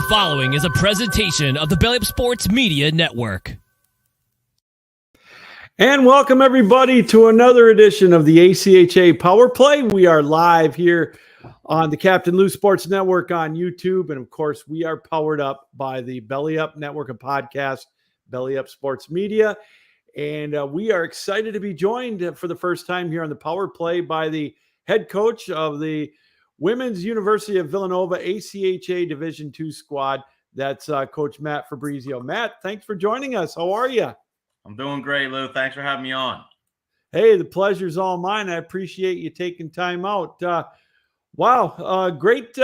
following is a presentation of the Belly Up Sports Media Network. And welcome everybody to another edition of the ACHA Power Play. We are live here on the Captain Lou Sports Network on YouTube. And of course, we are powered up by the Belly Up Network of podcasts, Belly Up Sports Media. And we are excited to be joined for the first time here on the Power Play by the head coach of the Women's University of Villanova ACHA Division II squad. That's Coach Matt Fabrizio. Matt, thanks for joining us. How are you? I'm doing great, Lou. Thanks for having me on. Hey, the pleasure's all mine. I appreciate you taking time out. Great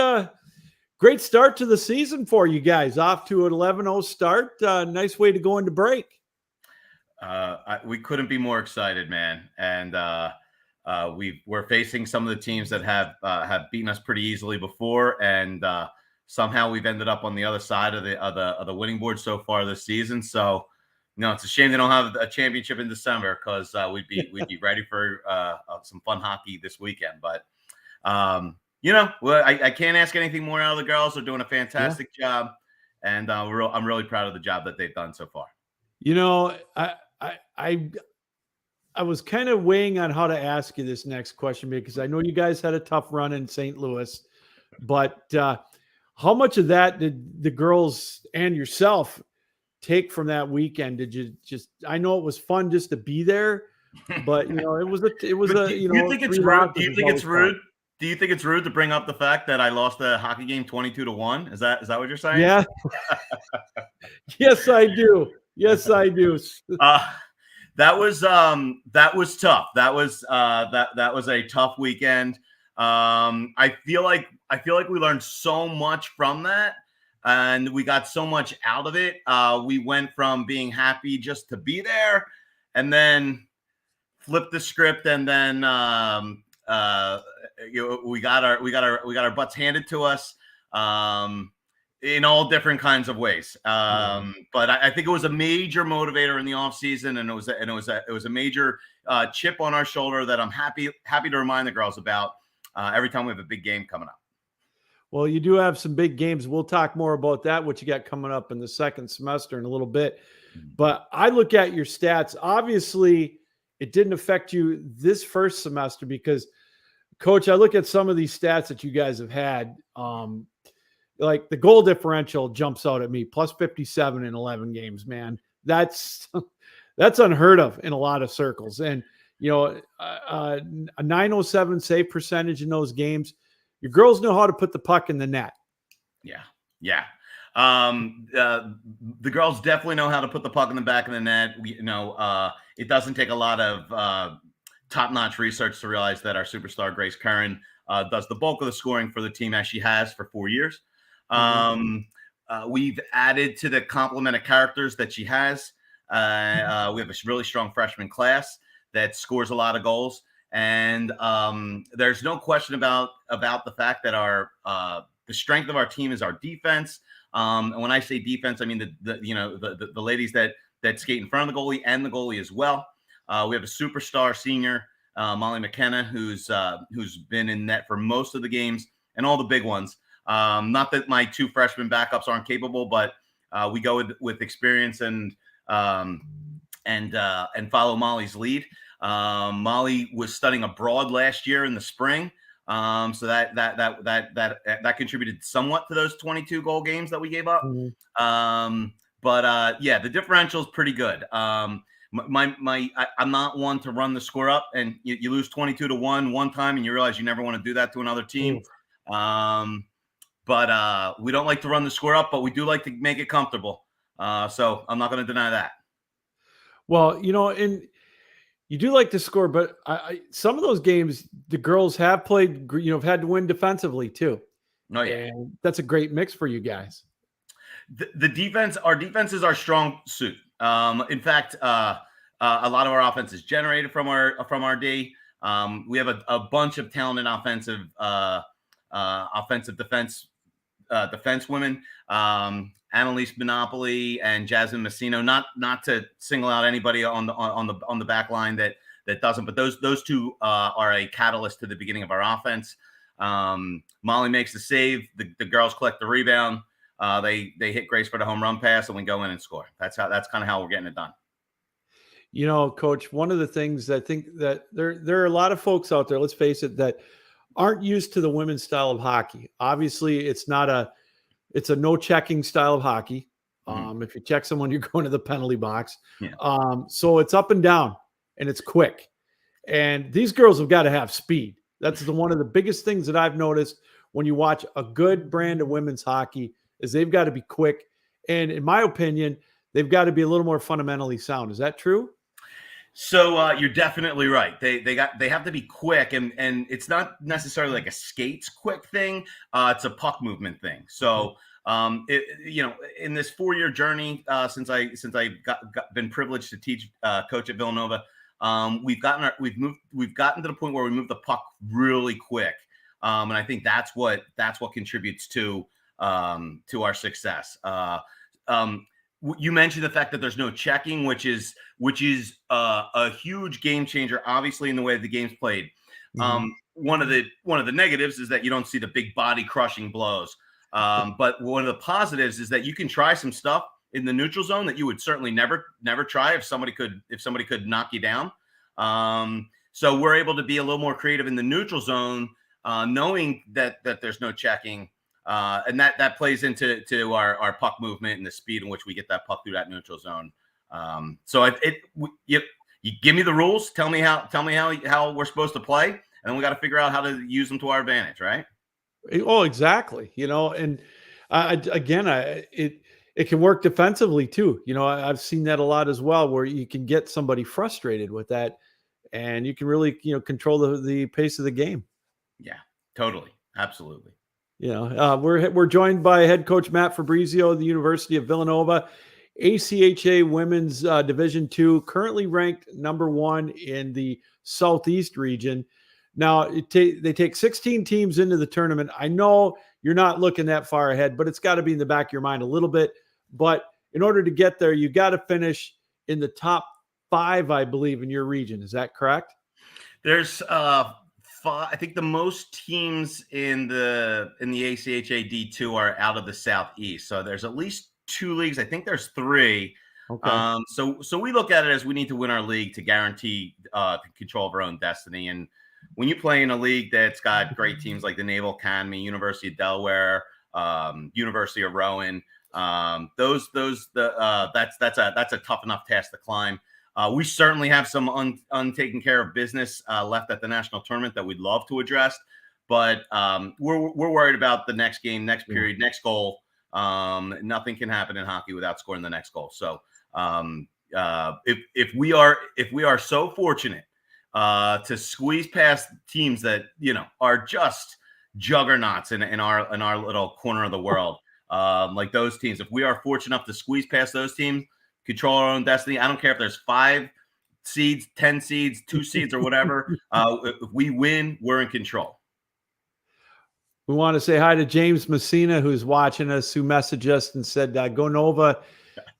start to the season for you guys. Off to an 11-0 start. Nice way to go into break. We couldn't be more excited, man. And we're facing some of the teams that have beaten us pretty easily before, and somehow we've ended up on the other side of the winning board so far this season. So, it's a shame they don't have a championship in December, because we'd be ready for some fun hockey this weekend. But I can't ask anything more out of the girls. They're doing a fantastic job, and I'm really proud of the job that they've done so far. I was kind of weighing on how to ask you this next question, because I know you guys had a tough run in St. Louis, but how much of that did the girls and yourself take from that weekend? Did you I know it was fun just to be there, but do you think it's rude? Do you think it's rude to bring up the fact that I lost the hockey game 22-1? Is that what you're saying? Yeah. Yes, I do. Yes, I do. That was tough. That was a tough weekend. I feel like we learned so much from that, and we got so much out of it. We went from being happy just to be there, and then flipped the script, and then we got our butts handed to us. In all different kinds of ways. But I think it was a major motivator in the offseason, and it was a major chip on our shoulder that I'm happy to remind the girls about every time we have a big game coming up. Well, you do have some big games. We'll talk more about that, what you got coming up in the second semester in a little bit. But I look at your stats. Obviously, it didn't affect you this first semester because, Coach, I look at some of these stats that you guys have had. Like the goal differential jumps out at me, plus 57 in 11 games, man. That's unheard of in a lot of circles. And, a 907 save percentage in those games. Your girls know how to put the puck in the net. Yeah. The girls definitely know how to put the puck in the back of the net. It doesn't take a lot of top-notch research to realize that our superstar, Grace Curran, does the bulk of the scoring for the team, as she has for 4 years. We've added to the complement of characters that she has. We have a really strong freshman class that scores a lot of goals, and there's no question about the fact that the strength of our team is our defense. And when I say defense, I mean the ladies that skate in front of the goalie and the goalie as well. We have a superstar senior, Molly McKenna, who's been in net for most of the games and all the big ones. Not that my two freshman backups aren't capable, but we go with experience and follow Molly's lead. Molly was studying abroad last year in the spring, so that contributed somewhat to those 22 goal games that we gave up. But the differential is pretty good. I'm not one to run the score up, and you lose 22-1 one time, and you realize you never want to do that to another team. But we don't like to run the score up, but we do like to make it comfortable. So I'm not going to deny that. Well, and you do like to score, but some of those games, the girls have played, have had to win defensively too. Oh, yeah. And that's a great mix for you guys. The defense, our defense is our strong suit. In fact, a lot of our offense is generated from our D. We have a bunch of talented offensive defense women, Annalise Monopoly and Jasmine Messino. Not to single out anybody on the back line that doesn't, but those two are a catalyst to the beginning of our offense. Molly makes the save. The girls collect the rebound. they hit Grace for the home run pass, and we go in and score. That's kind of how we're getting it done. You know, Coach, one of the things I think that there are a lot of folks out there, let's face it, that aren't used to the women's style of hockey. Obviously, it's a no checking style of hockey. If you check someone, you're going to the penalty box. Yeah. So it's up and down and it's quick. And these girls have got to have speed. That's one of the biggest things that I've noticed when you watch a good brand of women's hockey is they've got to be quick. And in my opinion, they've got to be a little more fundamentally sound. Is that true? So you're definitely right. They have to be quick, and it's not necessarily like a skates quick thing. It's a puck movement thing. So in this 4-year journey since I been privileged to teach coach at Villanova, we've gotten to the point where we move the puck really quick, and I think that's what contributes to our success. You mentioned the fact that there's no checking, which is a huge game changer, obviously, in the way the game's played. One of the negatives is that you don't see the big body crushing blows. But one of the positives is that you can try some stuff in the neutral zone that you would certainly never try if somebody could knock you down. So we're able to be a little more creative in the neutral zone, knowing that there's no checking. And that plays into our puck movement and the speed in which we get that puck through that neutral zone. So you give me the rules, tell me how we're supposed to play, and then we got to figure out how to use them to our advantage, right? Oh, exactly. And it can work defensively too. I've seen that a lot as well, where you can get somebody frustrated with that, and you can really control the pace of the game. Yeah, totally, absolutely. We're joined by head coach Matt Fabrizio of the University of Villanova, ACHA Women's Division II, currently ranked number 1 in the Southeast region. Now, they take 16 teams into the tournament. I know you're not looking that far ahead, but it's got to be in the back of your mind a little bit. But in order to get there, you got to finish in the top 5, I believe, in your region. Is that correct? There's 5. I think the most teams in the ACHA D2 are out of the Southeast. So there's at least 2 leagues. I think there's 3. Okay. So we look at it as we need to win our league to guarantee control of our own destiny. And when you play in a league that's got great teams like the Naval Academy, University of Delaware, University of Rowan, that's a tough enough task to climb. We certainly have some untaken care of business left at the national tournament that we'd love to address, but we're worried about the next game, next period, next goal. Nothing can happen in hockey without scoring the next goal. So if we are so fortunate to squeeze past teams that are just juggernauts in our little corner of the world, like those teams, if we are fortunate enough to squeeze past those teams, control our own destiny. I don't care if there's 5 seeds, 10 seeds, 2 seeds, or whatever. If we win, we're in control. We want to say hi to James Messina, who's watching us, who messaged us and said, "Go Nova."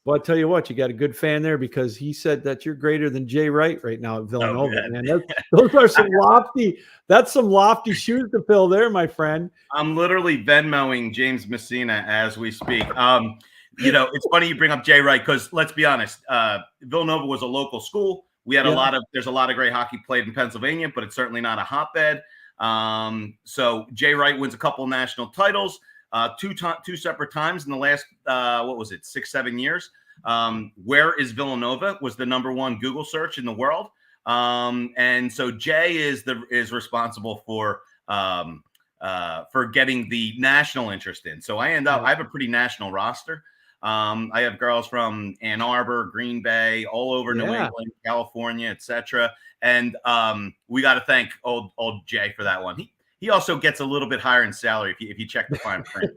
Well, I tell you what, you got a good fan there, because he said that you're greater than Jay Wright right now at Villanova. Oh, man, those are some lofty shoes to fill there, my friend. I'm literally Venmoing James Messina as we speak. It's funny you bring up Jay Wright, because let's be honest, Villanova was a local school. We had there's a lot of great hockey played in Pennsylvania, but it's certainly not a hotbed. So Jay Wright wins a couple national titles, two separate times in the last, 6-7 years. Where is Villanova was the number 1 Google search in the world. And so Jay is responsible for getting the national interest in. So I have a pretty national roster. I have girls from Ann Arbor, Green Bay, all over New England, California, etc. And we got to thank old Jay for that one. He also gets a little bit higher in salary if you check the fine print.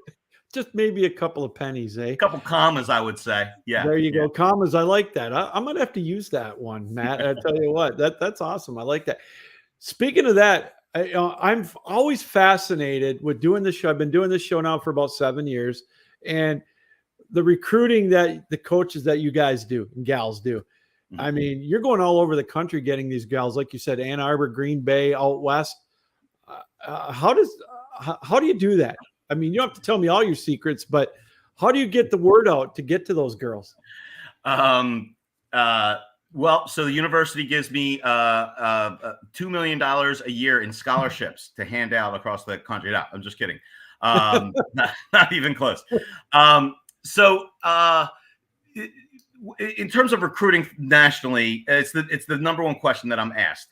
Just maybe a couple of pennies, eh? A couple commas, I would say. Yeah. There you go. Commas. I like that. I'm going to have to use that one, Matt. I tell you what, that's awesome. I like that. Speaking of that, I'm always fascinated with doing this show. I've been doing this show now for about 7 years, and the recruiting that the coaches that you guys do and gals do. Mm-hmm. I mean, you're going all over the country getting these gals, like you said, Ann Arbor, Green Bay, out west. How do you do that? I mean, you don't have to tell me all your secrets, but How do you get the word out to get to those girls? Well, so the university gives me $2 million a year in scholarships to hand out across the country. No, I'm just kidding. Not even close. So in terms of recruiting nationally, it's the number one question that I'm asked.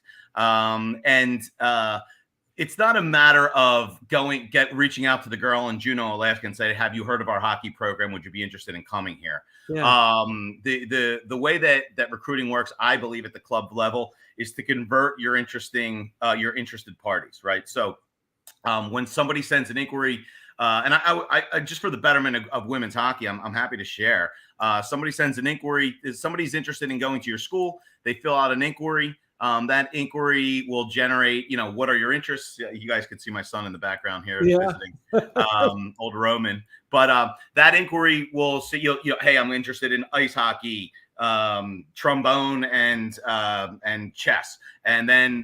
It's not a matter of reaching out to the girl in Juneau, Alaska and say, have you heard of our hockey program? Would you be interested in coming here? Yeah. The way that recruiting works, I believe at the club level, is to convert your interested parties, right? So when somebody sends an inquiry, and I just for the betterment of women's hockey, I'm happy to share. Somebody sends an inquiry, somebody's interested in going to your school, they fill out an inquiry. That inquiry will generate, what are your interests? You guys can see my son in the background here visiting, old Roman. But that inquiry will see, hey, I'm interested in ice hockey, trombone, and chess. And then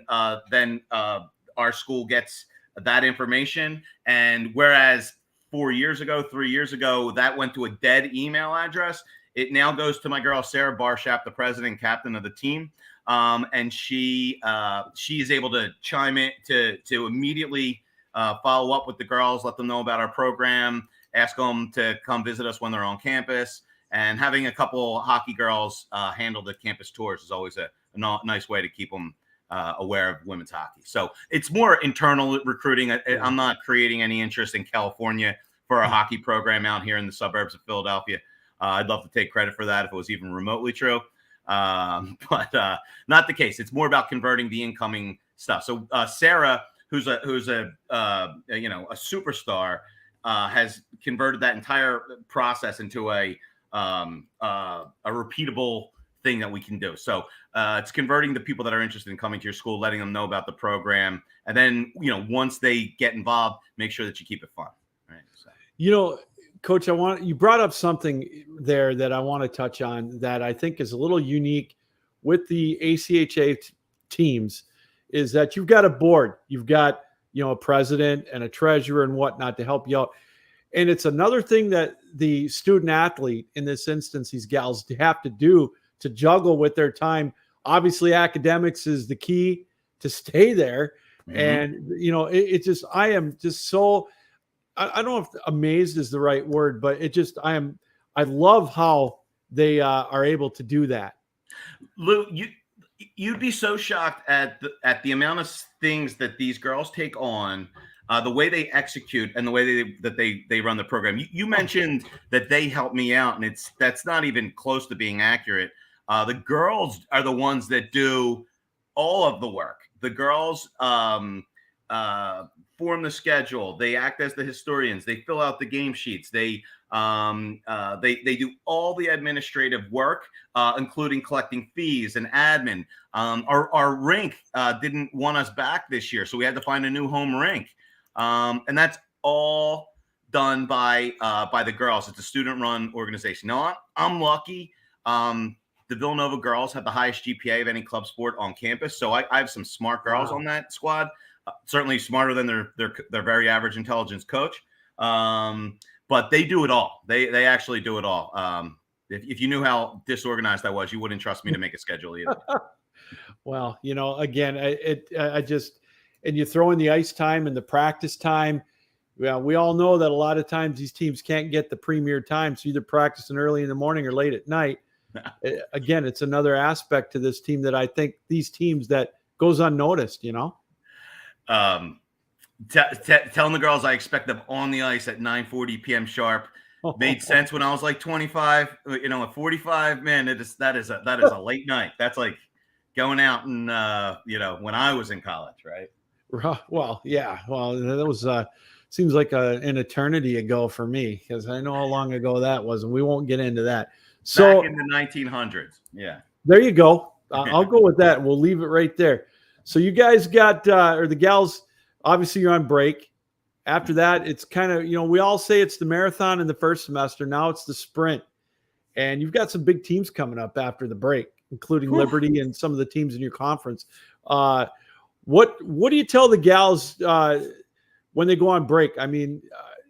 our school gets that information. And whereas 3 years ago, that went to a dead email address, it now goes to my girl, Sarah Barshap, the president and captain of the team. And she is able to chime in to immediately follow up with the girls, let them know about our program, ask them to come visit us when they're on campus. And having a couple hockey girls handle the campus tours is always a nice way to keep them aware of women's hockey. So it's more internal recruiting. I'm not creating any interest in California for a hockey program out here in the suburbs of Philadelphia. I'd love to take credit for that if it was even remotely true. But not the case. It's more about converting the incoming stuff. So Sarah, who's a superstar, has converted that entire process into a repeatable thing that we can do. So it's converting the people that are interested in coming to your school, letting them know about the program, and then once they get involved, make sure that you keep it fun. Right. So. Coach, you brought up something there that I want to touch on that I think is a little unique with the ACHA teams, is that you've got a board, you've got, a president and a treasurer and whatnot to help you out. And it's another thing that the student athlete, in this instance, these gals have to do to juggle with their time. Obviously, academics is the key to stay there. Mm-hmm. And, I am just so, I don't know if amazed is the right word, but I love how they are able to do that. Lou, you'd be so shocked at the amount of things that these girls take on, the way they execute and the way they run the program. You mentioned that they help me out, and that's not even close to being accurate. The girls are the ones that do all of the work. The girls form the schedule. They act as the historians. They fill out the game sheets. They do all the administrative work, including collecting fees and admin. Our rink didn't want us back this year, so we had to find a new home rink, and that's all done by the girls. It's a student-run organization. Now, I'm lucky. The Villanova girls have the highest GPA of any club sport on campus, so I have some smart girls on that squad. Certainly smarter than their very average intelligence coach. But they do it all. They actually do it all. If you knew how disorganized I was, you wouldn't trust me to make a schedule either. Well, again, and you throw in the ice time and the practice time. Well, we all know that a lot of times these teams can't get the premier time, so either practicing early in the morning or late at night. Again, it's another aspect to this team that I think these teams that goes unnoticed, telling the girls I expect them on the ice at 9:40 p.m. sharp made sense when I was like 25. At 45, man, that is a late night. That's like going out and when I was in college, right? Well, yeah. Well, that was seems like an eternity ago for me, because I know how long ago that was, and we won't get into that. So back in the 1900s, yeah. There you go. I'll go with that. We'll leave it right there. So you guys got, or the gals, obviously you're on break. After that, it's kind of, we all say it's the marathon in the first semester. Now it's the sprint. And you've got some big teams coming up after the break, including Liberty and some of the teams in your conference. What do you tell the gals when they go on break? I mean,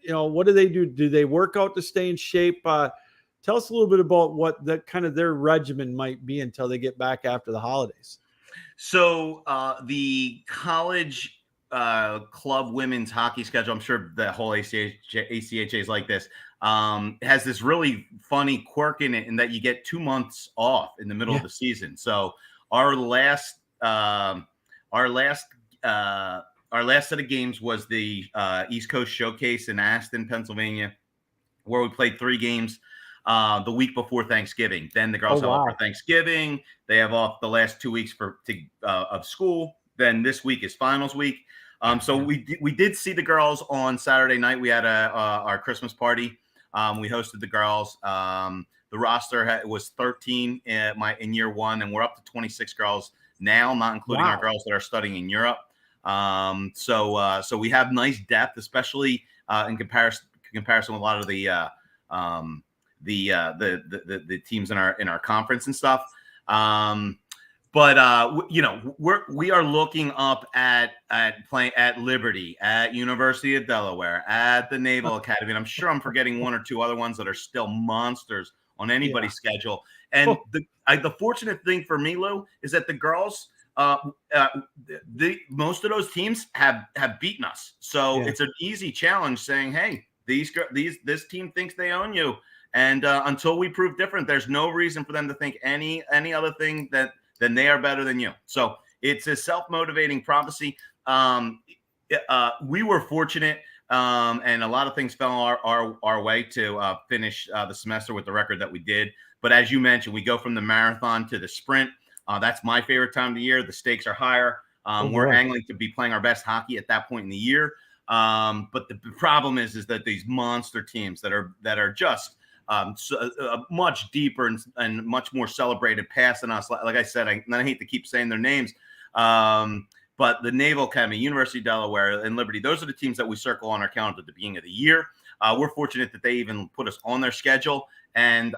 what do they do? Do they work out to stay in shape? Tell us a little bit about what the kind of their regimen might be until they get back after the holidays. So the college club women's hockey schedule, I'm sure the whole ACHA is like this, has this really funny quirk in it, in that you get 2 months off in the middle of the season. So our last set of games was the East Coast Showcase in Aston, Pennsylvania, where we played 3 games the week before Thanksgiving. Then the girls have off for Thanksgiving. They have off the last 2 weeks of school. Then this week is finals week. So we did see the girls on Saturday night. We had our Christmas party. We hosted the girls. The roster was 13 in year one, and we're up to 26 girls now, not including our girls that are studying in Europe. So we have nice depth, especially in comparison with a lot of the teams in our conference and stuff. But we are looking up at playing at Liberty, at University of Delaware, at the Naval Academy, and I'm sure I'm forgetting 1 or 2 other ones that are still monsters on anybody's schedule. And the fortunate thing for me, Lou, is that the girls, most of those teams have beaten us, so it's an easy challenge saying, hey, this team thinks they own you, and until we prove different, there's no reason for them to think any other thing than they are better than you. So it's a self-motivating prophecy. We were fortunate, and a lot of things fell our way to finish the semester with the record that we did. But as you mentioned, we go from the marathon to the sprint. That's my favorite time of the year. The stakes are higher. We're angling to be playing our best hockey at that point in the year. But the problem is that these monster teams that are just much deeper and much more celebrated past than us. Like I said, I hate to keep saying their names, but the Naval Academy, University of Delaware, and Liberty, those are the teams that we circle on our calendar at the beginning of the year. We're fortunate that they even put us on their schedule. And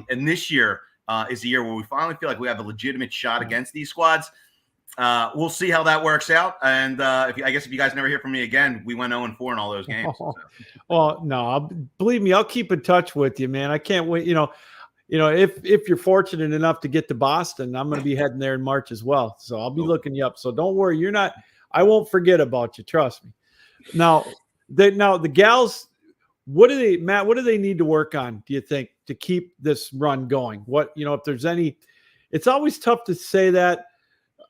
this year is a year where we finally feel like we have a legitimate shot against these squads. We'll see how that works out. And if you guys never hear from me again, we went 0-4 in all those games. So. Well, no, believe me, I'll keep in touch with you, man. I can't wait. If you're fortunate enough to get to Boston, I'm going to be heading there in March as well. So I'll be looking you up. So don't worry. I won't forget about you. Trust me. Now the gals, what do they need to work on, do you think, to keep this run going? If there's any, it's always tough to say that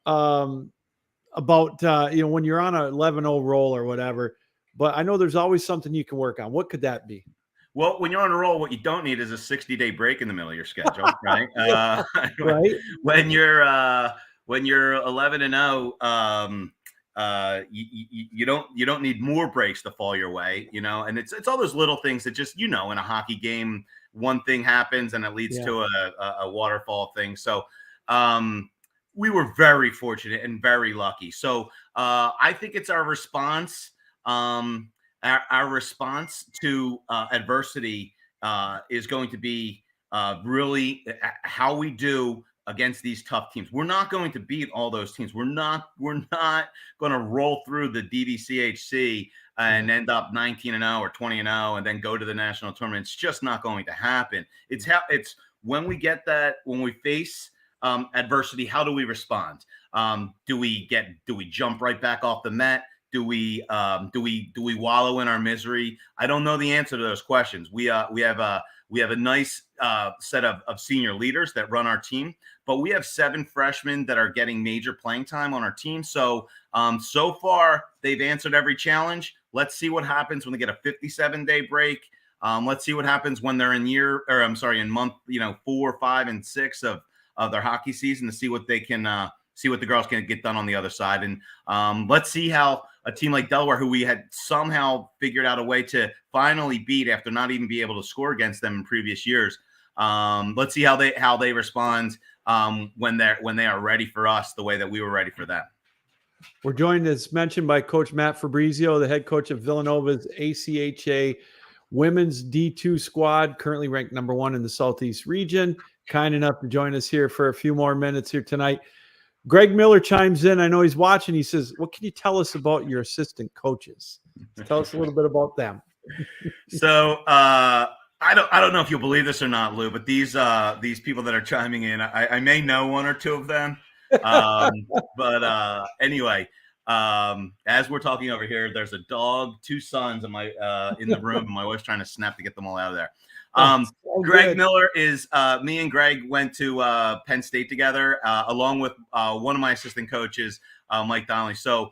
about when you're on a 11-0 roll or whatever, but I know there's always something you can work on. What could that be? Well, when you're on a roll, what you don't need is a 60-day break in the middle of your schedule, right? Right. When you're 11-0, you don't need more breaks to fall your way, and it's all those little things that just, in a hockey game, one thing happens and it leads to a waterfall thing. So we were very fortunate and very lucky. So I think it's our response. Our response to adversity is going to be really how we do against these tough teams. We're not going to beat all those teams. We're not going to roll through the DVCHC and end up 19-0 or 20-0 and then go to the national tournament. It's just not going to happen. It's when we face adversity, how do we respond? Do we jump right back off the mat? Do we wallow in our misery? I don't know the answer to those questions. We have a nice set of senior leaders that run our team, but we have 7 freshmen that are getting major playing time on our team. So so far they've answered every challenge. Let's see what happens when they get a 57-day break. Let's see what happens when they're in month 4, 5, and 6 of their hockey season, to see what they can see what the girls can get done on the other side. And let's see how a team like Delaware, who we had somehow figured out a way to finally beat after not even be able to score against them in previous years. Let's see how they respond when they are ready for us the way that we were ready for them. We're joined, as mentioned, by Coach Matt Fabrizio, the head coach of Villanova's ACHA women's D2 squad, currently ranked number 1 in the Southeast region. Kind enough to join us here for a few more minutes here tonight. Greg Miller chimes in. I know he's watching. He says, what can you tell us about your assistant coaches? Tell us a little bit about them. So I don't know if you'll believe this or not, Lou, but these people that are chiming in, I may know one or two of them. But anyway, as we're talking over here, there's a dog, two sons in the room, and my wife's trying to snap to get them all out of there. Greg good. Miller is me and Greg went to Penn State together, along with one of my assistant coaches, Mike Donnelly. So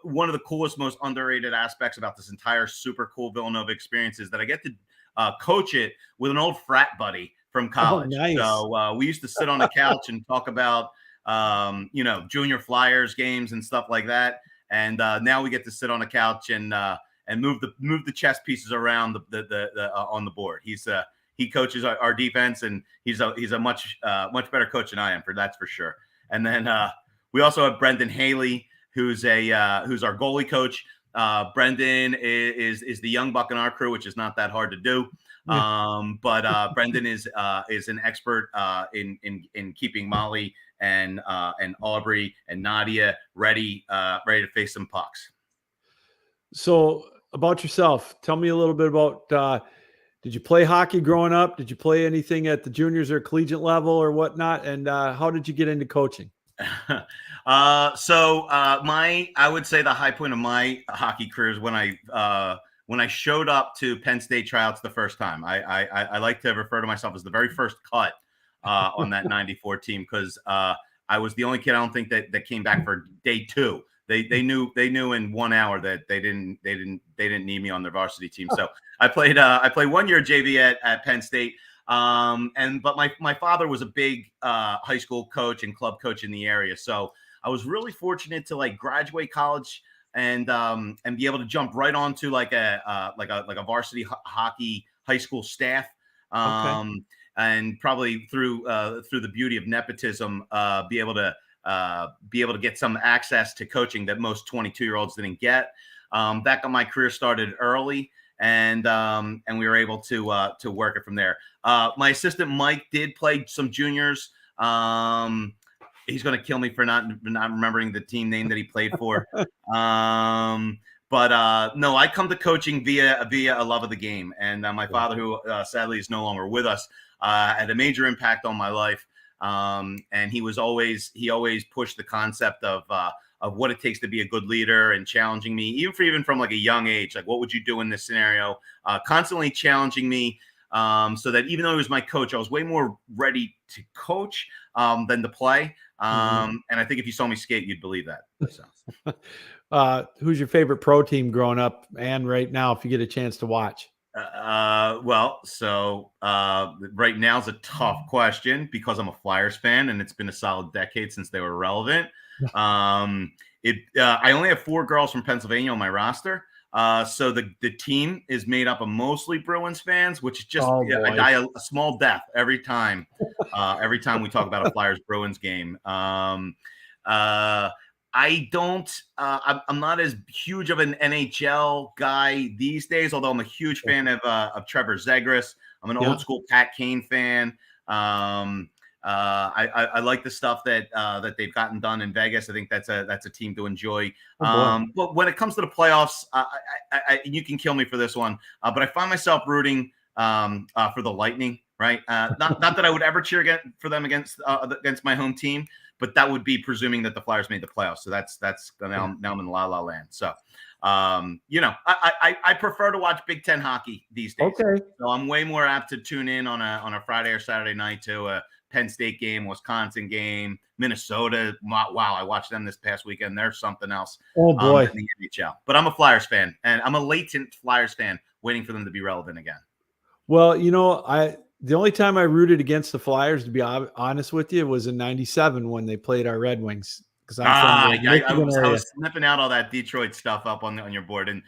one of the coolest, most underrated aspects about this entire super cool Villanova experience is that I get to coach it with an old frat buddy from college. Oh, nice. So we used to sit on the couch and talk about junior Flyers games and stuff like that. And now we get to sit on the couch and move the chess pieces around the on the board. He coaches our defense, and he's a much better coach than I am, that's for sure. And then we also have Brendan Haley, who's our goalie coach. Brendan is the young buck in our crew, which is not that hard to do. But Brendan is an expert in keeping Molly and Aubrey and Nadia ready to face some pucks. So about yourself, tell me a little bit about, did you play hockey growing up? Did you play anything at the juniors or collegiate level or whatnot? And how did you get into coaching? I would say the high point of my hockey career is when I showed up to Penn State tryouts the first time. I like to refer to myself as the very first cut on that 94 team, because I was the only kid, I don't think, that came back for day two. They knew in 1 hour that they didn't need me on their varsity team. So I played 1 year JV at Penn State. But my father was a big high school coach and club coach in the area. So I was really fortunate to graduate college and be able to jump right onto like a varsity hockey high school staff. And probably through the beauty of nepotism, be able to get some access to coaching that most 22-year-olds didn't get. That got my career started early, and we were able to work it from there. My assistant Mike did play some juniors. He's going to kill me for not remembering the team name that he played for. But no, I come to coaching via a love of the game, and my father, who sadly is no longer with us, had a major impact on my life. And he always pushed the concept of what it takes to be a good leader, and challenging me, even from like a young age, like what would you do in this scenario? Constantly challenging me, so that even though he was my coach, I was way more ready to coach than to play. And I think if you saw me skate, you'd believe that. So. Who's your favorite pro team growing up and right now, if you get a chance to watch? Right now is a tough question because I'm a Flyers fan, and it's been a solid decade since they were relevant. I only have 4 girls from Pennsylvania on my roster. So the team is made up of mostly Bruins fans, which is just I die a small death every time we talk about a Flyers Bruins game. I'm not as huge of an NHL guy these days, although I'm a huge fan of Trevor Zegras. I'm an old school Pat Kane fan. I like the stuff that they've gotten done in Vegas. I think that's a team to enjoy. But when it comes to the playoffs, you can kill me for this one, but I find myself rooting for the Lightning. Right? Not that I would ever cheer for them against my home team, but that would be presuming that the Flyers made the playoffs. So that's now I'm in la land. So, I prefer to watch Big Ten hockey these days. Okay. So I'm way more apt to tune in on a Friday or Saturday night to a Penn State game, Wisconsin game, Minnesota. Wow, I watched them this past weekend. They're something else. Oh boy. In the NHL. But I'm a Flyers fan, and I'm a latent Flyers fan, waiting for them to be relevant again. Well, the only time I rooted against the Flyers, to be honest with you, was in '97 when they played our Red Wings. Because I was snipping out all that Detroit stuff up on your board, and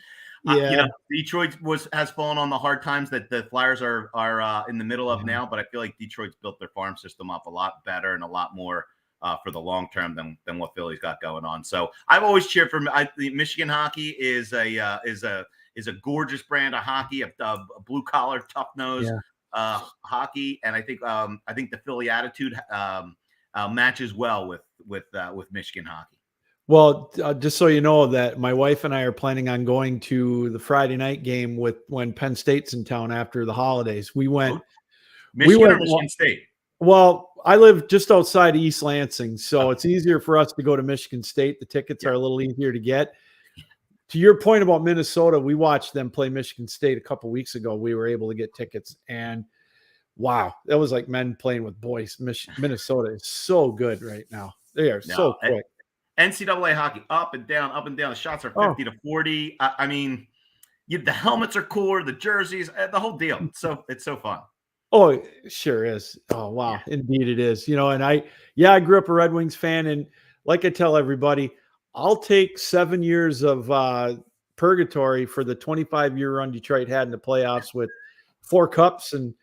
Detroit has fallen on the hard times that the Flyers are in the middle of now. But I feel like Detroit's built their farm system up a lot better and a lot more for the long term than what Philly's got going on. So I've always cheered for Michigan hockey. Is a gorgeous brand of hockey, a blue collar, tough nose hockey, and I think the Philly attitude matches well with Michigan hockey. Well, just so you know that my wife and I are planning on going to the Friday night game when Penn State's in town after the holidays. We went, Oh, Michigan or well, Michigan State? well, I live just outside East Lansing, so Okay. it's easier for us to go to Michigan State. The tickets Yeah. are a little easier to get. To your point about Minnesota, we watched them play Michigan State a couple weeks ago. We were able to get tickets, and wow, that was like men playing with boys. Minnesota is so good right now. They are so No, quick. NCAA hockey, up and down, up and down. The shots are Oh, 50 to 40. I mean, the helmets are cooler, the jerseys, the whole deal. It's so fun. oh, it sure is. Oh, wow. Yeah. Indeed it is. And I grew up a Red Wings fan. And like I tell everybody, I'll take 7 years of purgatory for the 25-year run Detroit had in the playoffs with 4 cups and,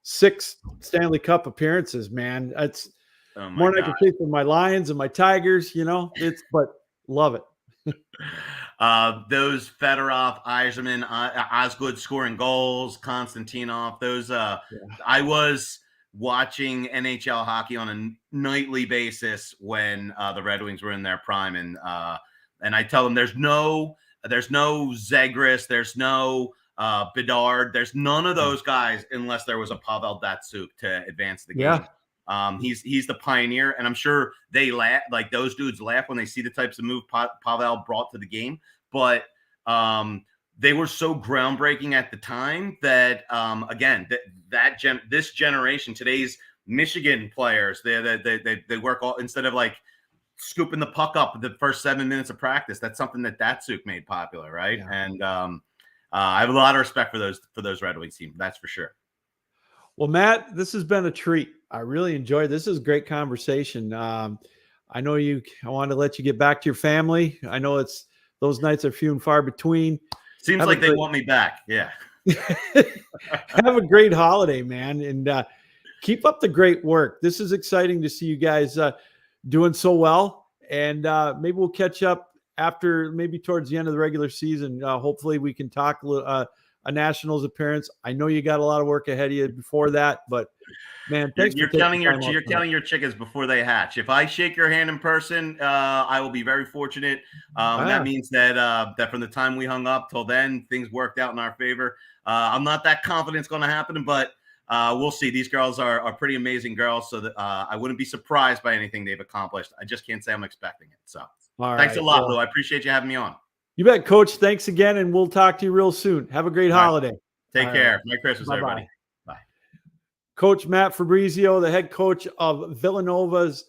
6 Stanley Cup appearances, man. It's Oh my more than I God. can say for my Lions and my Tigers, but love it. Those Fedorov, Yzerman, Osgood scoring goals, Konstantinov, those I was watching NHL hockey on a nightly basis when the Red Wings were in their prime, and I tell them there's no Zegras, there's no Bedard, there's none of those guys unless there was a Pavel Datsyuk to advance the game. He's the pioneer, and I'm sure they laugh, like those dudes laugh when they see the types of move Pavel brought to the game. But they were so groundbreaking at the time that again, this generation, today's Michigan players, they work all instead of like scooping the puck up the first 7 minutes of practice. That's something that Datsyuk made popular, right? Yeah. And I have a lot of respect for those Red Wings team. That's for sure. Well, Matt, this has been a treat. I really enjoyed this. This is a great conversation. I know I wanted to let you get back to your family. I know those nights are few and far between. Seems like they want me back. Yeah. Have a great holiday, man. And keep up the great work. This is exciting to see you guys doing so well. And maybe we'll catch up maybe towards the end of the regular season. Hopefully we can talk a Nationals appearance. I know you got a lot of work ahead of you before that, but man, thanks you're counting your chickens before they hatch. If I shake your hand in person, I will be very fortunate. That means that from the time we hung up till then, things worked out in our favor. I'm not that confident it's going to happen, but we'll see. These girls are pretty amazing girls, so that I wouldn't be surprised by anything they've accomplished. I just can't say I'm expecting it. So thanks a lot, Lou. I appreciate you having me on. You bet, Coach. Thanks again, and we'll talk to you real soon. Have a great holiday. Take care. Merry Christmas, everybody. Bye. Coach Matt Fabrizio, the head coach of Villanova's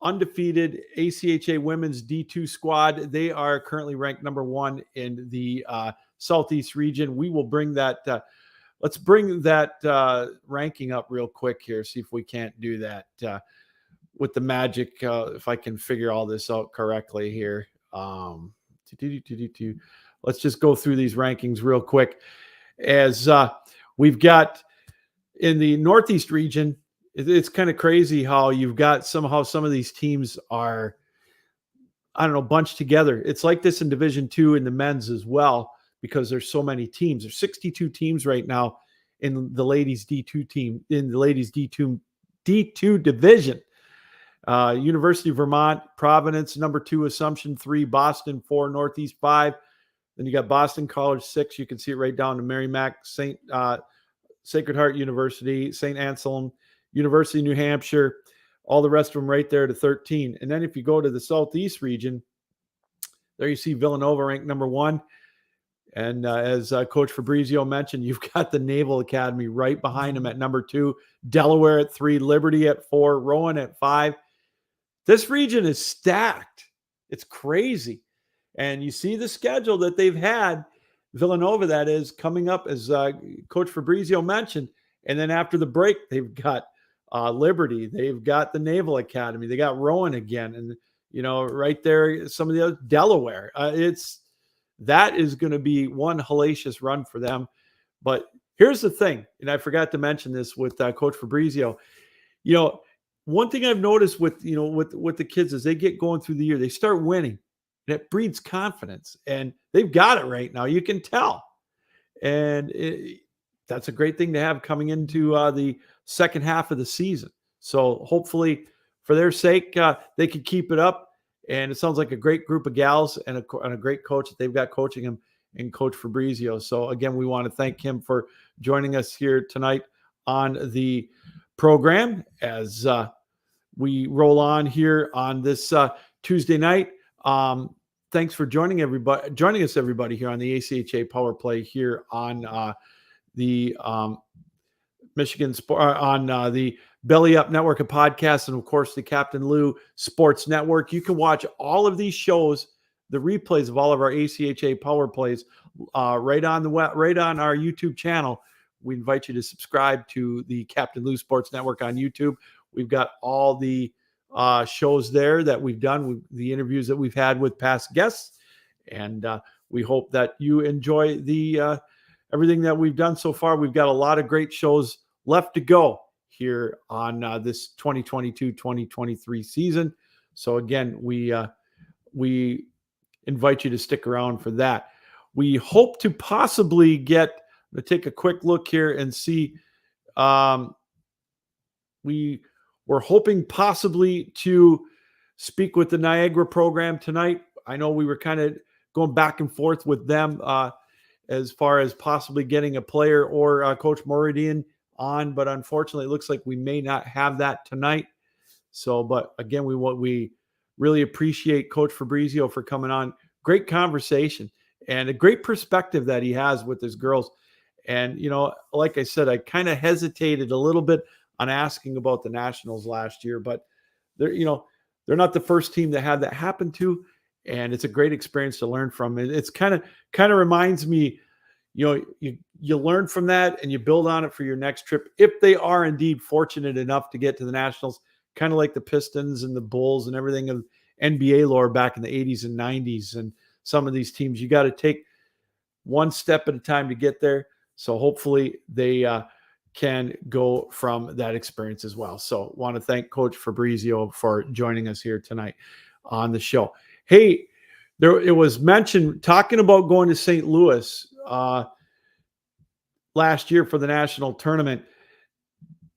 undefeated ACHA women's D2 squad. They are currently ranked number 1 in the Southeast region. We will bring that. Let's bring that ranking up real quick here. See if we can't do that with the magic. If I can figure all this out correctly here. Let's just go through these rankings real quick. As we've got in the Northeast region, it's kind of crazy how you've got some of these teams are, I don't know, bunched together. It's like this in Division II in the men's as well, because there's so many teams. There's 62 teams right now in the ladies D2 team, in the ladies D2 division. University of Vermont, Providence, number 2, Assumption 3, Boston 4, Northeast 5. Then you got Boston College 6. You can see it right down to Merrimack, Sacred Heart University, St. Anselm, University of New Hampshire, all the rest of them right there to 13. And then if you go to the Southeast region, there you see Villanova ranked number 1. And as Coach Fabrizio mentioned, you've got the Naval Academy right behind them at number 2, Delaware at 3, Liberty at 4, Rowan at 5. This region is stacked. It's crazy. And you see the schedule that they've had, Villanova, that is, coming up, as Coach Fabrizio mentioned. And then after the break, they've got Liberty. They've got the Naval Academy. They got Rowan again. And, right there, some of the other, Delaware. That is going to be one hellacious run for them. But here's the thing, and I forgot to mention this with Coach Fabrizio. One thing I've noticed with the kids is they get going through the year, they start winning, and it breeds confidence. And they've got it right now. You can tell. And that's a great thing to have coming into the second half of the season. So hopefully, for their sake, they can keep it up. And it sounds like a great group of gals and a great coach that they've got coaching him, and Coach Fabrizio. So again, we want to thank him for joining us here tonight on the program as we roll on here on this Tuesday night. Thanks for joining us, everybody, here on the ACHA Power Play here on the Michigan Sport on the Belly Up Network of podcasts, and of course the Captain Lou Sports Network. You can watch all of these shows, the replays of all of our ACHA Power Plays, right on our YouTube channel. We invite you to subscribe to the Captain Lou Sports Network on YouTube. We've got all the shows there that we've done, the interviews that we've had with past guests, and we hope that you enjoy the everything that we've done so far. We've got a lot of great shows left to go here on this 2022-2023 season. So again, we invite you to stick around for that. We hope to possibly take a quick look here and see. We're hoping possibly to speak with the Niagara program tonight. I know we were kind of going back and forth with them as far as possibly getting a player or Coach Moridian on, but unfortunately, it looks like we may not have that tonight. So, but again, we really appreciate Coach Fabrizio for coming on. Great conversation and a great perspective that he has with his girls. And, like I said, I kind of hesitated a little bit on asking about the Nationals last year, but they're not the first team that had that happen to, and it's a great experience to learn from. It's kind of reminds me, you learn from that and you build on it for your next trip if they are indeed fortunate enough to get to the Nationals, kind of like the Pistons and the Bulls and everything of NBA lore back in the 80s and 90s. And some of these teams, you got to take one step at a time to get there. So hopefully they can go from that experience as well. So want to thank Coach Fabrizio for joining us here tonight on the show. Hey, it was mentioned talking about going to St. Louis last year for the national tournament.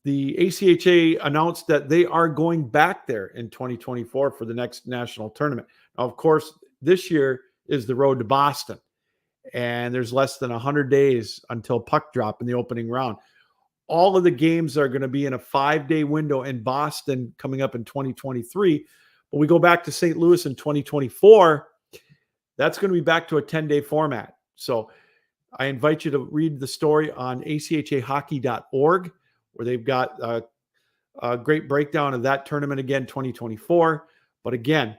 The ACHA announced that they are going back there in 2024 for the next national tournament. Now, of course, this year is the road to Boston, and there's less than 100 days until puck drop in the opening round. All of the games are going to be in a 5-day window in Boston coming up in 2023. But we go back to St. Louis in 2024. That's going to be back to a 10-day format. So I invite you to read the story on achahockey.org, where they've got a great breakdown of that tournament again, 2024. But again,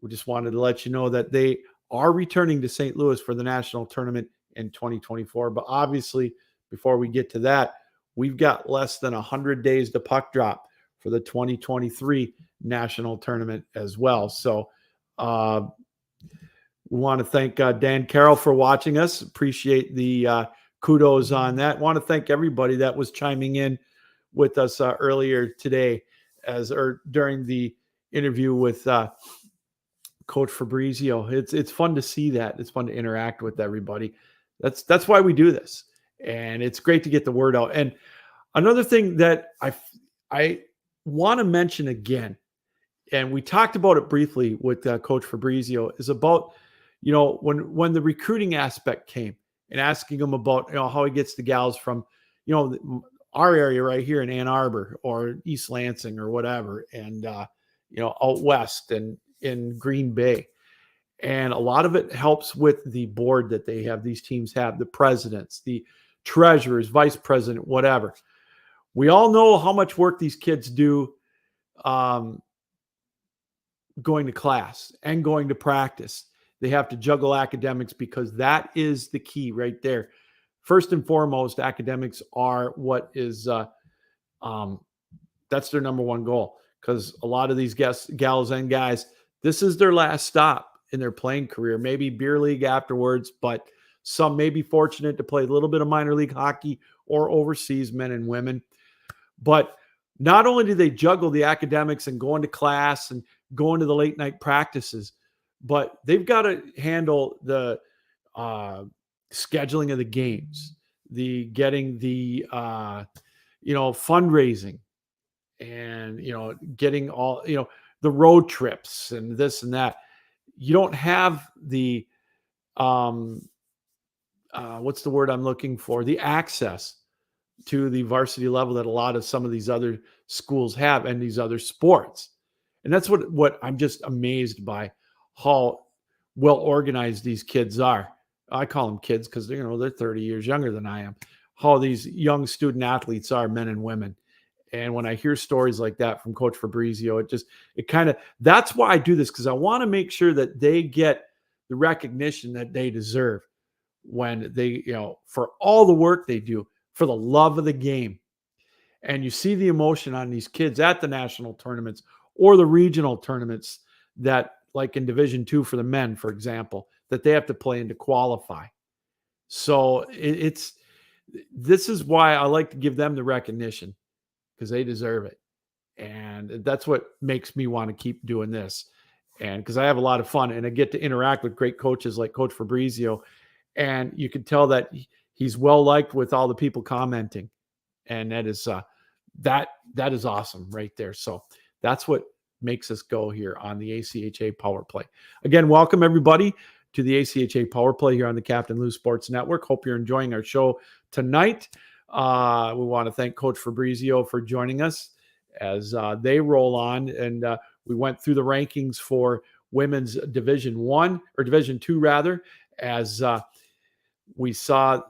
we just wanted to let you know that they are returning to St. Louis for the national tournament in 2024. But obviously, before we get to that, we've got less than 100 days to puck drop for the 2023 national tournament as well. So we want to thank Dan Carroll for watching us. Appreciate the kudos on that. Want to thank everybody that was chiming in with us earlier today during the interview with Coach Fabrizio. It's fun to see that. It's fun to interact with everybody. That's why we do this. And it's great to get the word out. And another thing that I want to mention again, and we talked about it briefly with Coach Fabrizio, is about, when the recruiting aspect came and asking him about, how he gets the gals from, our area right here in Ann Arbor or East Lansing or whatever, and, out west and in Green Bay. And a lot of it helps with the board that they have. These teams have the presidents, the treasurers, vice president, whatever. We all know how much work these kids do going to class and going to practice. They have to juggle academics because that is the key right there. First and foremost, academics are what is that's their number one goal, because a lot of these gals and guys, this is their last stop in their playing career, maybe beer league afterwards, but some may be fortunate to play a little bit of minor league hockey or overseas, men and women. But not only do they juggle the academics and going to class and going to the late night practices, but they've got to handle the scheduling of the games, getting the fundraising, and getting all the road trips and this and that. You don't have the what's the word I'm looking for? The access to the varsity level that a lot of some of these other schools have and these other sports. And that's what I'm just amazed by, how well organized these kids are. I call them kids because they're 30 years younger than I am. How these young student athletes are, men and women. And when I hear stories like that from Coach Fabrizio, that's why I do this, because I want to make sure that they get the recognition that they deserve when they, for all the work they do, for the love of the game. And you see the emotion on these kids at the national tournaments or the regional tournaments that, like in Division II for the men, for example, that they have to play in to qualify. So this is why I like to give them the recognition, because they deserve it. And that's what makes me want to keep doing this. And because I have a lot of fun and I get to interact with great coaches like Coach Fabrizio. And you can tell that he's well liked with all the people commenting. And that is that is awesome right there. So that's what makes us go here on the ACHA Power Play. Again, welcome everybody to the ACHA Power Play here on the Captain Lou Sports Network. Hope you're enjoying our show tonight. We want to thank Coach Fabrizio for joining us as they roll on. And we went through the rankings for women's Division I, or Division II rather, as we saw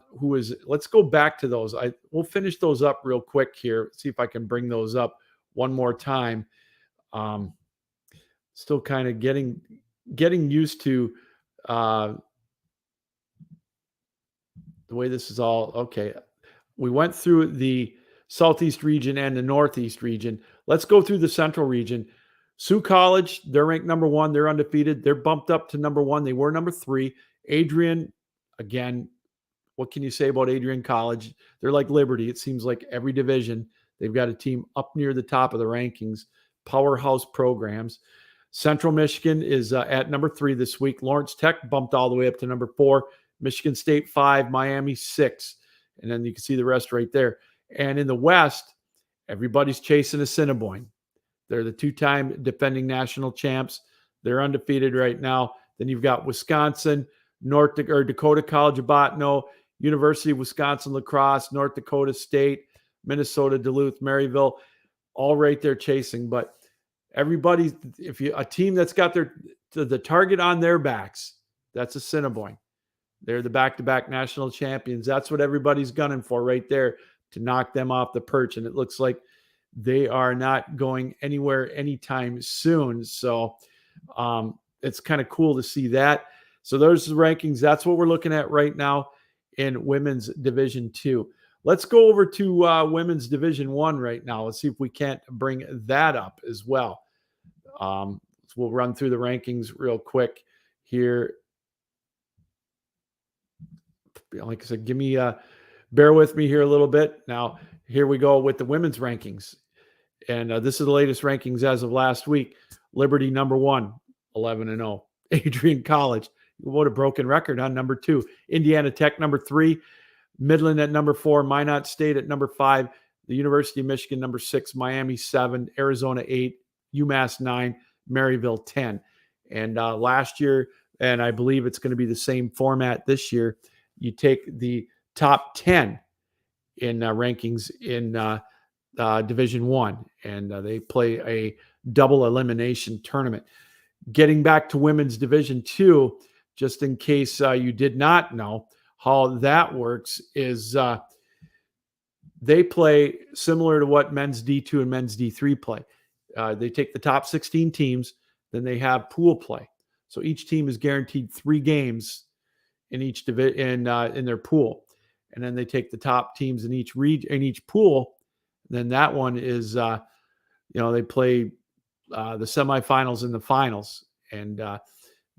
let's go back to those. We'll finish those up real quick here. See if I can bring those up one more time. Still kind of getting used to the way this is all. Okay. We went through the Southeast region and the Northeast region. Let's go through the Central region. Sioux College, they're ranked number 1. They're undefeated. They're bumped up to number 1. They were number 3. Adrian, again, what can you say about Adrian College? They're like Liberty. It seems like every division, they've got a team up near the top of the rankings, powerhouse programs. Central Michigan is at number 3 this week. Lawrence Tech bumped all the way up to number 4. Michigan State 5, Miami 6. And then you can see the rest right there. And in the West, everybody's chasing Assiniboine. They're the 2-time defending national champs. They're undefeated right now. Then you've got Wisconsin, Dakota College of Bottineau, University of Wisconsin La Crosse, North Dakota State, Minnesota Duluth, Maryville, all right there chasing. But everybody, a team that's got the target on their backs, that's Assiniboine. They're the back-to-back national champions. That's what everybody's gunning for right there, to knock them off the perch. And it looks like they are not going anywhere anytime soon. So it's kind of cool to see that. So those are the rankings. That's what we're looking at right now in Women's Division II. Let's go over to Women's Division I right now. Let's see if we can't bring that up as well. So we'll run through the rankings real quick here. Like I said, bear with me here a little bit. Now, here we go with the women's rankings. And this is the latest rankings as of last week. Liberty, number 1, 11-0. Adrian College, what a broken record on number 2. Indiana Tech, number 3. Midland at number 4. Minot State at number 5. The University of Michigan, number 6. Miami, 7. Arizona, 8. UMass, 9. Maryville, 10. And last year, and I believe it's going to be the same format this year, you take the top 10 in rankings in Division I, and they play a double elimination tournament. Getting back to Women's Division II, just in case you did not know how that works, is they play similar to what men's D2 and men's D3 play. They take the top 16 teams, then they have pool play. So each team is guaranteed 3 games in each in their pool, and then they take the top teams in each pool. Then that one is, they play the semifinals and the finals, and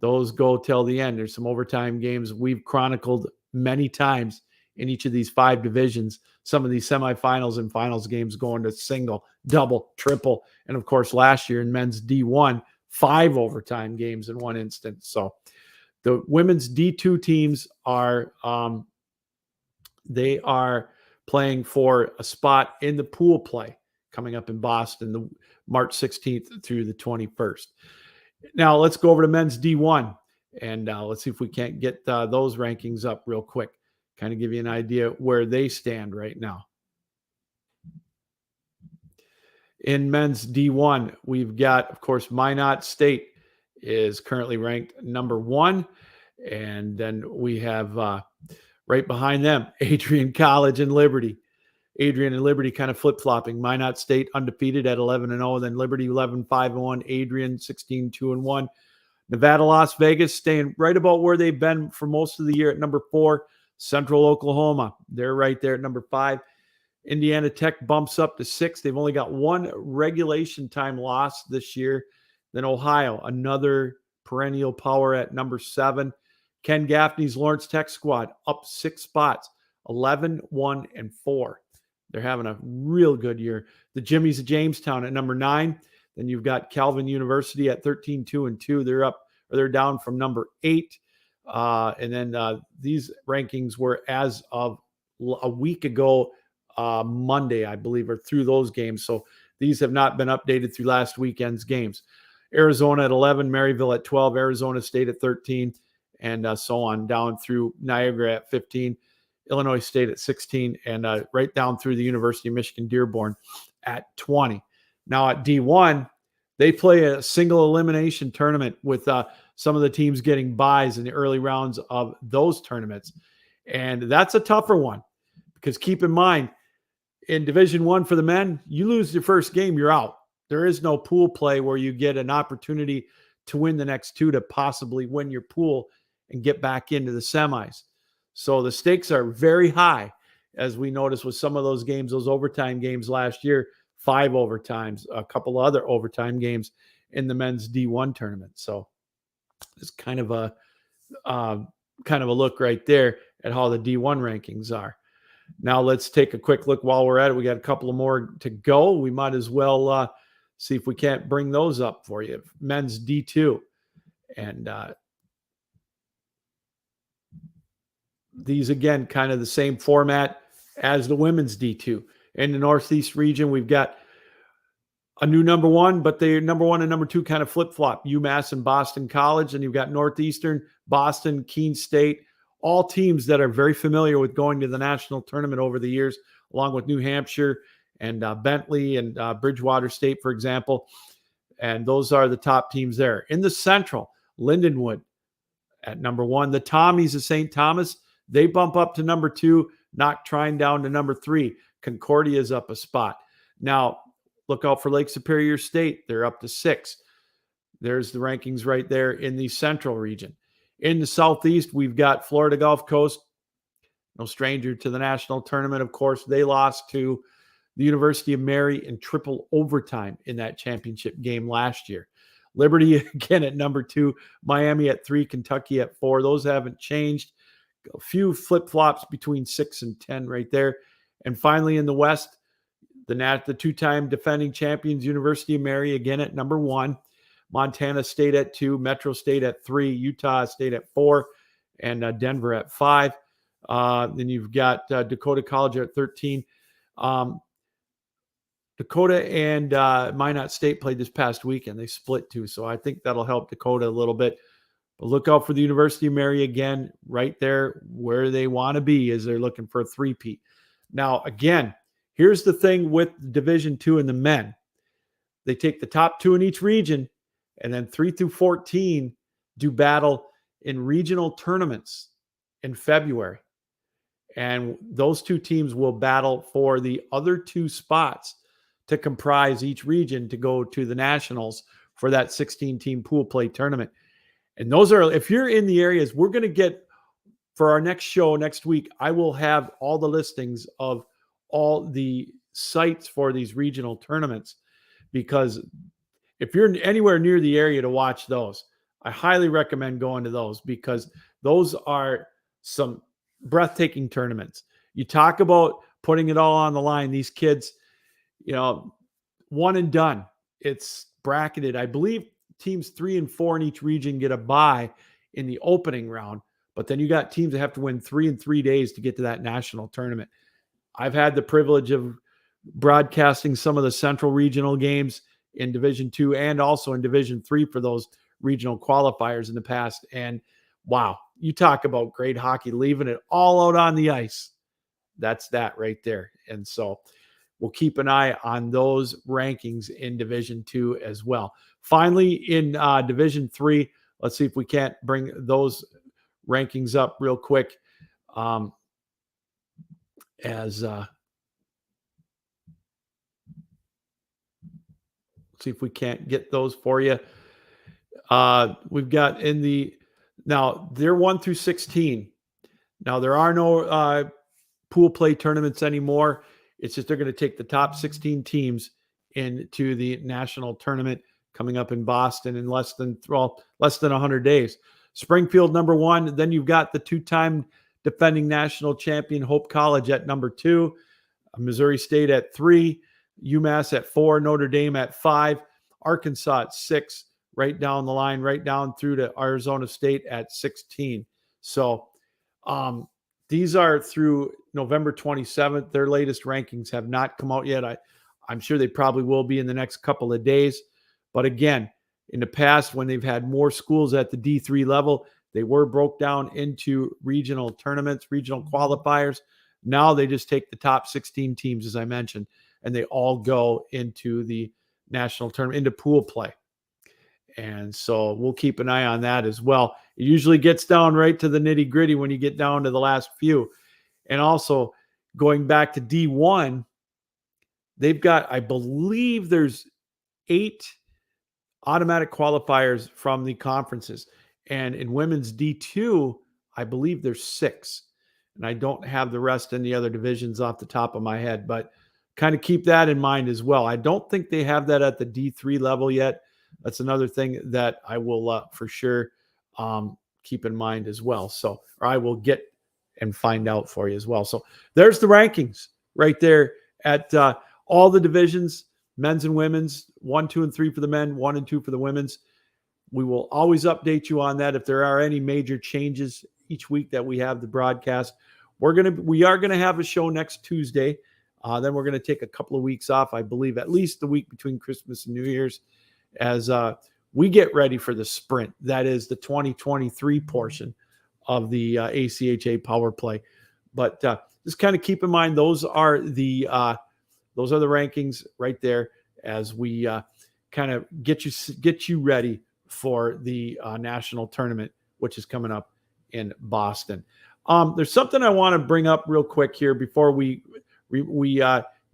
those go till the end. There's some overtime games we've chronicled many times in each of these 5 divisions. Some of these semifinals and finals games going to single, double, triple, and of course last year in men's D1, 5 overtime games in one instance. So the women's D2 teams are they are playing for a spot in the pool play, coming up in Boston, the March 16th through the 21st. Now let's go over to men's D1, and let's see if we can't get those rankings up real quick. Kind of give you an idea where they stand right now. In men's D1, we've got, of course, Minot State is currently ranked number 1. And then we have right behind them, Adrian College and Liberty. Adrian and Liberty kind of flip-flopping. Minot State undefeated at 11-0, then Liberty 11-5-1, Adrian 16-2-1. Nevada, Las Vegas staying right about where they've been for most of the year at number 4. Central Oklahoma, they're right there at number 5. Indiana Tech bumps up to 6. They've only got one regulation time loss this year. Then Ohio, another perennial power at number 7. Ken Gaffney's Lawrence Tech squad up 6 spots, 11-1-4. They're having a real good year. The Jimmies of Jamestown at number 9. Then you've got Calvin University at 13-2-2. They're down from number 8. And then these rankings were as of a week ago, Monday, I believe, or through those games. So these have not been updated through last weekend's games. Arizona at 11, Maryville at 12, Arizona State at 13, and so on down through Niagara at 15, Illinois State at 16, and right down through the University of Michigan Dearborn at 20. Now at D1, they play a single elimination tournament with some of the teams getting byes in the early rounds of those tournaments. And that's a tougher one because keep in mind, in Division I for the men, you lose your first game, you're out. There is no pool play where you get an opportunity to win the next 2 to possibly win your pool and get back into the semis. So the stakes are very high, as we noticed with some of those games, those overtime games last year, 5 overtimes, a couple of other overtime games in the men's D1 tournament. So it's kind of a look right there at how the D1 rankings are. Now let's take a quick look while we're at it. We got a couple of more to go. We might as well see if we can't bring those up for you. Men's D2. And these, again, kind of the same format as the women's D2. In the Northeast region, we've got a new number 1, but they're number 1 and number 2 kind of flip-flop. UMass and Boston College. And you've got Northeastern, Boston, Keene State, all teams that are very familiar with going to the national tournament over the years, along with New Hampshire and Bentley and Bridgewater State, for example. And those are the top teams there. In the Central, Lindenwood at number 1. The Tommies of St. Thomas, they bump up to number 2, knock Trine down to number 3. Concordia is up a spot. Now, look out for Lake Superior State. They're up to 6. There's the rankings right there in the Central region. In the Southeast, we've got Florida Gulf Coast, no stranger to the national tournament. Of course, they lost to the University of Mary in triple overtime in that championship game last year. Liberty, again, at number 2, Miami at 3, Kentucky at 4. Those haven't changed. A few flip-flops between 6 and 10 right there. And finally, in the West, the two-time defending champions, University of Mary, again at number 1. Montana State at 2, Metro State at 3, Utah State at 4, and Denver at 5. Then you've got Dakota College at 13. Dakota and Minot State played this past weekend. They split too, so I think that'll help Dakota a little bit. But look out for the University of Mary again, right there where they want to be as they're looking for a three-peat. Now, again, here's the thing with Division II and the men. They take the top 2 in each region, and then 3 through 14 do battle in regional tournaments in February. And those 2 teams will battle for the other 2 spots to comprise each region to go to the nationals for that 16-team pool play tournament. And those are, if you're in the areas, we're going to get, for our next show next week, I will have all the listings of all the sites for these regional tournaments, because if you're anywhere near the area to watch those, I highly recommend going to those, because those are some breathtaking tournaments. You talk about putting it all on the line. These kids, one and done. It's bracketed. I believe teams 3 and 4 in each region get a bye in the opening round, but then you got teams that have to win 3 in 3 days to get to that national tournament. I've had the privilege of broadcasting some of the Central Regional games in Division II and also in Division III for those regional qualifiers in the past. And wow, you talk about great hockey, leaving it all out on the ice. That's that right there. And so we'll keep an eye on those rankings in Division II as well. Finally, in Division III, let's see if we can't bring those rankings up real quick. See if we can't get those for you. We've got now they're 1 through 16. Now there are no pool play tournaments anymore. It's just they're going to take the top 16 teams into the national tournament coming up in Boston in less than 100 days. Springfield number 1. Then you've got the 2-time defending national champion Hope College at number 2, Missouri State at 3, UMass at 4, Notre Dame at 5, Arkansas at 6, right down the line, right down through to Arizona State at 16. So these are through November 27th. Their latest rankings have not come out yet. I'm sure they probably will be in the next couple of days. But again, in the past, when they've had more schools at the D3 level, they were broke down into regional tournaments, regional qualifiers. Now they just take the top 16 teams, as I mentioned, and they all go into the national tournament, into pool play. And so we'll keep an eye on that as well. It usually gets down right to the nitty gritty when you get down to the last few. And also going back to D1, they've got, I believe there's 8 automatic qualifiers from the conferences. And in women's D2, I believe there's 6. And I don't have the rest in the other divisions off the top of my head, but kind of keep that in mind as well. I don't think they have that at the D3 level yet. That's another thing that I will for sure keep in mind as well. So, or I will get and find out for you as well. So there's the rankings right there at all the divisions, men's and women's, 1, 2, and 3 for the men, 1 and 2 for the women's. We will always update you on that if there are any major changes each week that we have the broadcast. We are gonna have a show next Tuesday. Then we're gonna take a couple of weeks off, I believe, at least the week between Christmas and New Year's, as we get ready for the sprint. That is the 2023 portion of the ACHA Power Play. But just kind of keep in mind those are the rankings right there as we kind of get you ready for the national tournament, which is coming up in Boston. There's something I want to bring up real quick here before we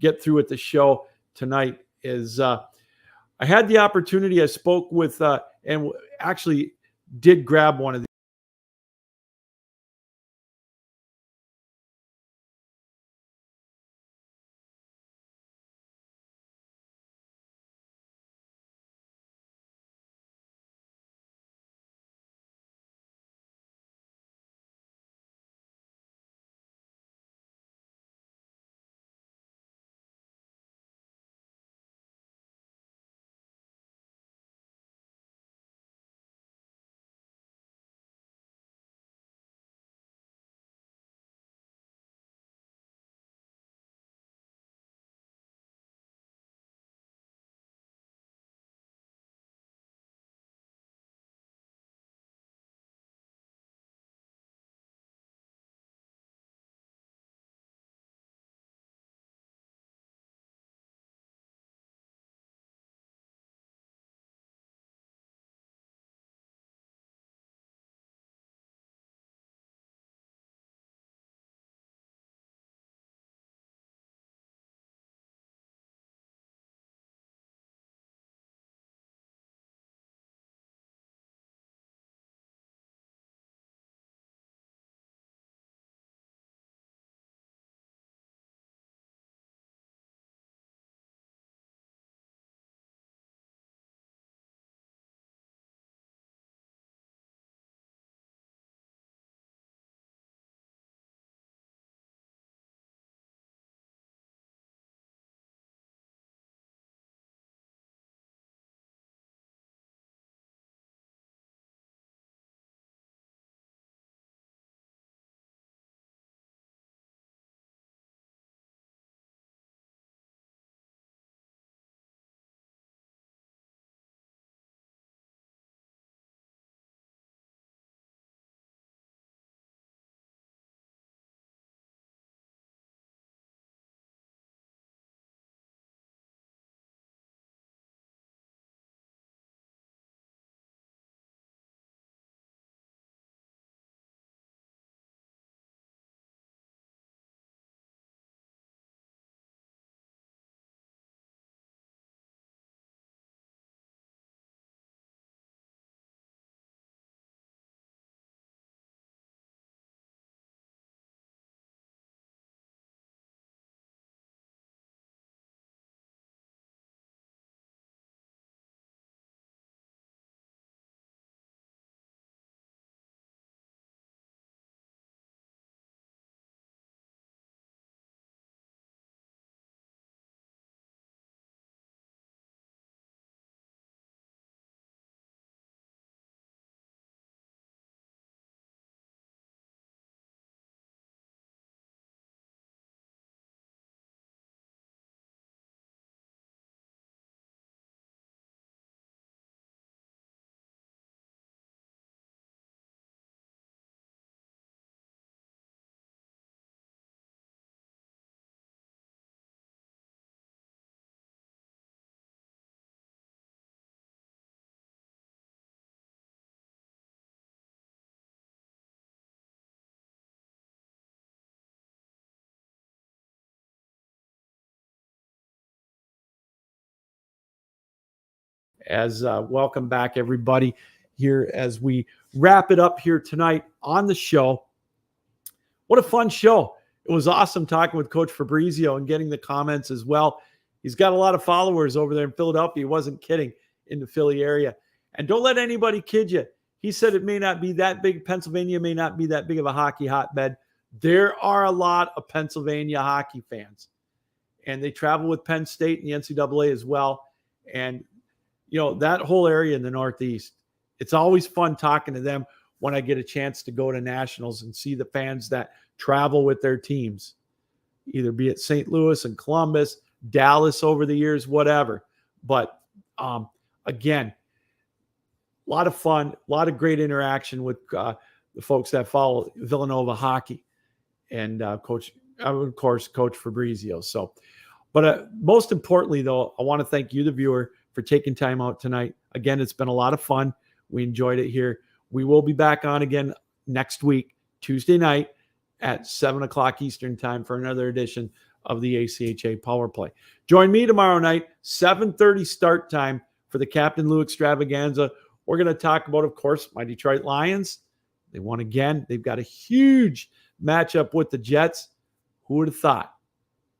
get through with the show tonight. Is I had the opportunity. I spoke with and actually did grab one of as welcome back, everybody, here as we wrap it up here tonight on the show. What a fun show. It was awesome talking with Coach Fabrizio and getting the comments as well. He's got a lot of followers over there in Philadelphia. He wasn't kidding, in the Philly area. And don't let anybody kid you. He said it may not be that big. Pennsylvania may not be that big of a hockey hotbed. There are a lot of Pennsylvania hockey fans. And they travel with Penn State and the NCAA as well. And, that whole area in the Northeast, it's always fun talking to them when I get a chance to go to nationals and see the fans that travel with their teams, either be it St. Louis and Columbus, Dallas over the years, whatever. But again, a lot of fun, a lot of great interaction with the folks that follow Villanova hockey and of course, Coach Fabrizio. So, but most importantly, though, I want to thank you, the viewer, for taking time out tonight. Again, it's been a lot of fun. We enjoyed it here. We will be back on again next week, Tuesday night at 7 o'clock Eastern time for another edition of the ACHA Power Play. Join me tomorrow night, 7:30 start time for the Captain Lou Extravaganza. We're going to talk about, of course, my Detroit Lions. They won again. They've got a huge matchup with the Jets. Who would have thought?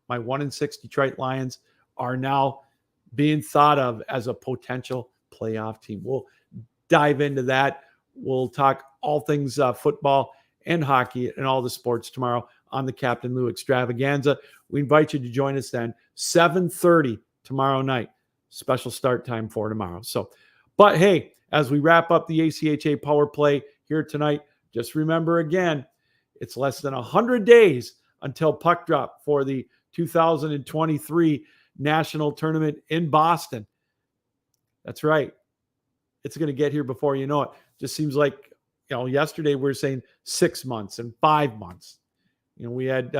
My 1-6 Detroit Lions are now being thought of as a potential playoff team. We'll dive into that. We'll talk all things football and hockey and all the sports tomorrow on the Captain Lou Extravaganza. We invite you to join us then, 7:30 tomorrow night. Special start time for tomorrow. So, but hey, as we wrap up the ACHA Power Play here tonight, just remember again, it's less than 100 days until puck drop for the 2023 National Tournament in Boston. That's right. It's going to get here before you know it. Just seems like, yesterday we were saying 6 months and 5 months. We had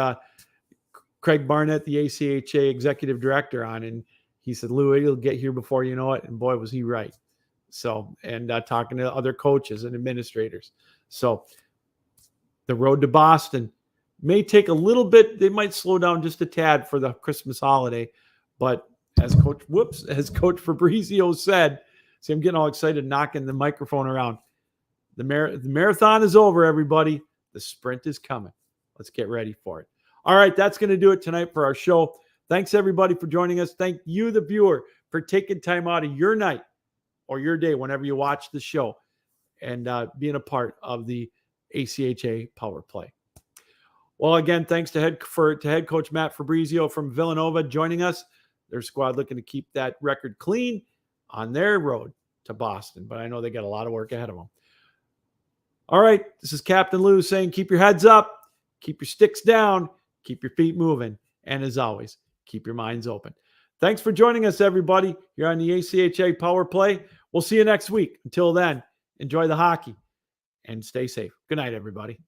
Craig Barnett, the ACHA executive director, on, and he said, Lou, it'll get here before you know it. And boy, was he right. So, and talking to other coaches and administrators. So the road to Boston may take a little bit. They might slow down just a tad for the Christmas holiday. But as Coach Fabrizio said, see, I'm getting all excited knocking the microphone around. The marathon is over, everybody. The sprint is coming. Let's get ready for it. All right, that's going to do it tonight for our show. Thanks, everybody, for joining us. Thank you, the viewer, for taking time out of your night or your day whenever you watch the show and being a part of the ACHA Power Play. Well, again, thanks to head coach Matt Fabrizio from Villanova joining us. Their squad looking to keep that record clean on their road to Boston, but I know they got a lot of work ahead of them. All right, this is Captain Lou saying keep your heads up, keep your sticks down, keep your feet moving, and as always, keep your minds open. Thanks for joining us, everybody, here on the ACHA Power Play. We'll see you next week. Until then, enjoy the hockey and stay safe. Good night, everybody.